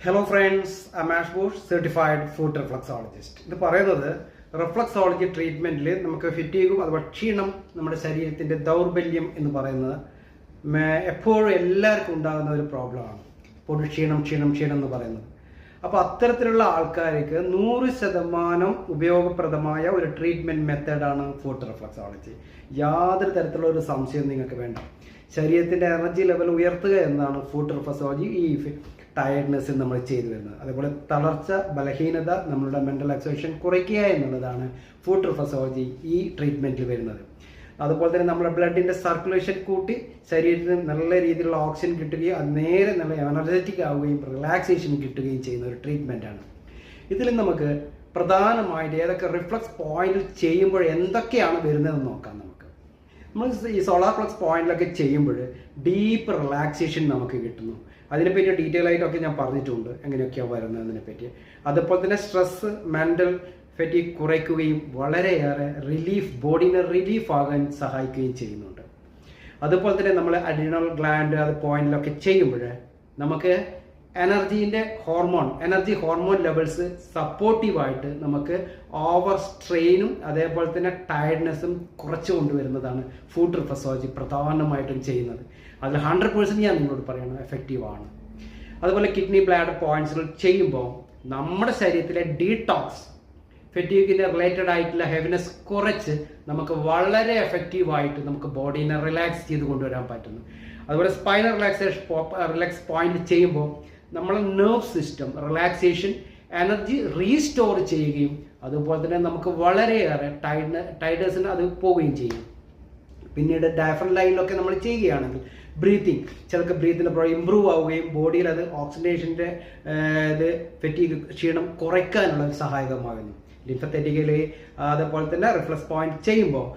Hello friends, I'm Ash Bush, certified food reflexologist. ഇത് പറയുന്നത് reflexology ട്രീറ്റ്മെന്റിൽ നമുക്ക് ഫിറ്റീഗും അതുപോലെ ക്ഷീണം നമ്മുടെ ശരീരത്തിന്റെ ദൗർബല്യം എന്ന് പറയുന്നത് എപ്പോഴും എല്ലാവർക്കും ഉണ്ടാകുന്ന ഒരു പ്രോബ്ലമാണ്. പൊടി ക്ഷീണം എന്ന് പറയുന്നത്. അപ്പോൾ അത്തരത്തിലുള്ള ആൾക്കാർക്ക് 100% ഉപയോഗപ്രദമായ ഒരു ട്രീറ്റ്മെന്റ് മെത്തേഡാണ് ഫുഡ് റിഫ്ലക്സോളജി. യാതൊരു തരത്തിലുള്ള ഒരു സംശയം നിങ്ങൾക്ക് വേണ്ട. ശരീരത്തിന്റെ എനർജി ലെവൽ ഉയർത്തുക എന്നതാണ് ഫുഡ് റിഫ്ലക്സോളജി ഈ ടയർഡ്നെസ് നമ്മൾ ചെയ്തു വരുന്നത്. അതേപോലെ തളർച്ച, ബലഹീനത, നമ്മളുടെ മെന്റൽ എക്സോഷൻ കുറയ്ക്കുക എന്നുള്ളതാണ് ഫുഡ് റിഫ്ലക്സോളജി ഈ ട്രീറ്റ്മെന്റിൽ വരുന്നത്. അതുപോലെ തന്നെ നമ്മുടെ ബ്ലഡിന്റെ സർക്കുലേഷൻ കൂട്ടി ശരീരത്തിന് നല്ല രീതിയിലുള്ള ഓക്സിജൻ കിട്ടുകയും അത് നേരെ നല്ല എനർജറ്റിക് ആവുകയും റിലാക്സേഷൻ കിട്ടുകയും ചെയ്യുന്ന ഒരു ട്രീറ്റ്മെന്റ് ആണ്. ഇതിൽ നമുക്ക് പ്രധാനമായിട്ട് ഏതൊക്കെ റിഫ്ലക്സ് പോയിന്റിൽ ചെയ്യുമ്പോൾ എന്തൊക്കെയാണ് വരുന്നതെന്ന് നോക്കാം. നമ്മൾ ഈ സോളാർ ഫ്ലക്സ് പോയിന്റിലൊക്കെ ചെയ്യുമ്പോൾ ഡീപ്പ് റിലാക്സേഷൻ നമുക്ക് കിട്ടുന്നു. അതിനെപ്പറ്റി ഡീറ്റെയിൽ ആയിട്ടൊക്കെ ഞാൻ പറഞ്ഞിട്ടുണ്ട്, എങ്ങനെയൊക്കെയാണ് വരുന്നതിനെ പറ്റി. അതുപോലെ തന്നെ സ്ട്രെസ്, മെന്റൽ ഫെറ്റീഗ് കുറയ്ക്കുകയും വളരെയേറെ ബോഡിനെ റിലീഫ് ആകാൻ സഹായിക്കുകയും ചെയ്യുന്നുണ്ട്. അതുപോലെ തന്നെ നമ്മൾ അഡ്രിനൽ ഗ്ലാൻഡ് അത് പോയിന്റിലൊക്കെ ചെയ്യുമ്പോൾ നമുക്ക് എനർജി ഹോർമോൺ ലെവൽസ് സപ്പോർട്ടീവായിട്ട് നമുക്ക് ഓവർ സ്ട്രെയിനും അതേപോലെ തന്നെ ടയർഡ്നെസ്സും കുറച്ച് കൊണ്ടുവരുന്നതാണ് ഫുഡ് റിഫ്ലക്സോളജി പ്രധാനമായിട്ടും ചെയ്യുന്നത്. അതിൽ 100% ഞാൻ നിങ്ങളോട് പറയണം എഫക്റ്റീവാണ്. അതുപോലെ കിഡ്നി ബ്ലാഡർ പോയിന്റ്സുകൾ ചെയ്യുമ്പോൾ നമ്മുടെ ശരീരത്തിലെ ഡീടോക്സ്, ഫെറ്റീഗിന് റിലേറ്റഡ് ആയിട്ടുള്ള ഹെവിനെസ് കുറച്ച് നമുക്ക് വളരെ എഫക്റ്റീവായിട്ട് നമുക്ക് ബോഡീനെ റിലാക്സ് ചെയ്ത് കൊണ്ടുവരാൻ പറ്റുന്നു. അതുപോലെ സ്പൈനൽ റിലാക്സ് പോയിന്റ് ചെയ്യുമ്പോൾ നമ്മളെ nerve system relaxation, energy restore ചെയ്യുകയും അതുപോലെ തന്നെ നമുക്ക് വളരെയേറെ ടൈഡേഴ്സിന് അത് പോവുകയും ചെയ്യും. പിന്നീട് ഡയഫ്രം ലൈനിലൊക്കെ നമ്മൾ ചെയ്യുകയാണെങ്കിൽ ബ്രീത്തിങ്, ചിലർക്ക് ബ്രീത്തിൻ്റെ ഇമ്പ്രൂവ് ആവുകയും ബോഡിയിൽ അത് ഓക്സിഡേഷൻ്റെ ഇത് ഫെറ്റീഗ് ക്ഷീണം കുറയ്ക്കാനുള്ള സഹായകമാകുന്നു. ലിംഫത്തറ്റിക്കലി അതേപോലെ തന്നെ റിഫ്ലക്സ് പോയിന്റ് ചെയ്യുമ്പോൾ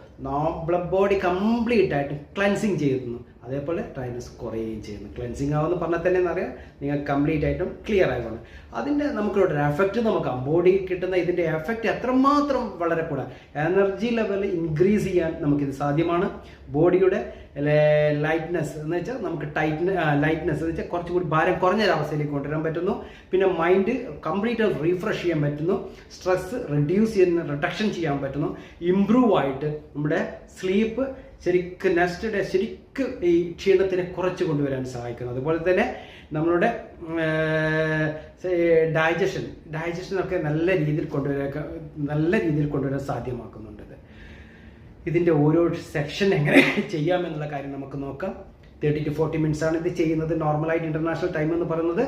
ബോഡി കംപ്ലീറ്റ് ആയിട്ട് ക്ലൻസിങ് ചെയ്യുന്നു. അതേപോലെ ടൈർഡ്നെസ് കുറയുകയും ചെയ്യുന്നു. ക്ലൻസിങ് ആവുമെന്ന് പറഞ്ഞാൽ തന്നെ എന്നറിയാം, നിങ്ങൾ കംപ്ലീറ്റ് ആയിട്ടും ക്ലിയർ ആയിക്കോണം. അതിൻ്റെ നമുക്കൊരു എഫക്റ്റ് നോക്കാം. ബോഡി കിട്ടുന്ന ഇതിൻ്റെ എഫക്റ്റ് എത്രമാത്രം വളരെ കൂടാ. എനർജി ലെവൽ ഇൻക്രീസ് ചെയ്യാൻ നമുക്കിത് സാധ്യമാണ്. ബോഡിയുടെ ലൈറ്റ്നെസ് എന്ന് വെച്ചാൽ നമുക്ക് ലൈറ്റ്നെസ് എന്ന് വെച്ചാൽ കുറച്ചുകൂടി ഭാരം കുറഞ്ഞൊരവസ്ഥയിലേക്ക് കൊണ്ടുവരാൻ പറ്റുന്നു. പിന്നെ മൈൻഡ് കംപ്ലീറ്റ് റീഫ്രഷ് ചെയ്യാൻ പറ്റുന്നു. സ്ട്രെസ് റിഡക്ഷൻ ചെയ്യാൻ പറ്റുന്നു. ഇംപ്രൂവ് ആയിട്ട് നമ്മുടെ സ്ലീപ്പ് നെക്സ്റ്റ് ഡേ ശരിക്കും ഈ ക്ഷീണത്തിനെ കുറച്ച് കൊണ്ടുവരാൻ സഹായിക്കുന്നു. അതുപോലെ തന്നെ നമ്മളുടെ ഡൈജഷനൊക്കെ നല്ല രീതിയിൽ കൊണ്ടുവരാൻ സാധ്യമാക്കുന്നുണ്ട്. ഇതിൻ്റെ ഓരോ സെക്ഷൻ എങ്ങനെ ചെയ്യാമെന്നുള്ള കാര്യം നമുക്ക് നോക്കാം. 30 to 40 minutes ആണ് ഇത് ചെയ്യുന്നത്. നോർമലായിട്ട് ഇന്റർനാഷണൽ ടൈം എന്ന് പറയുന്നത്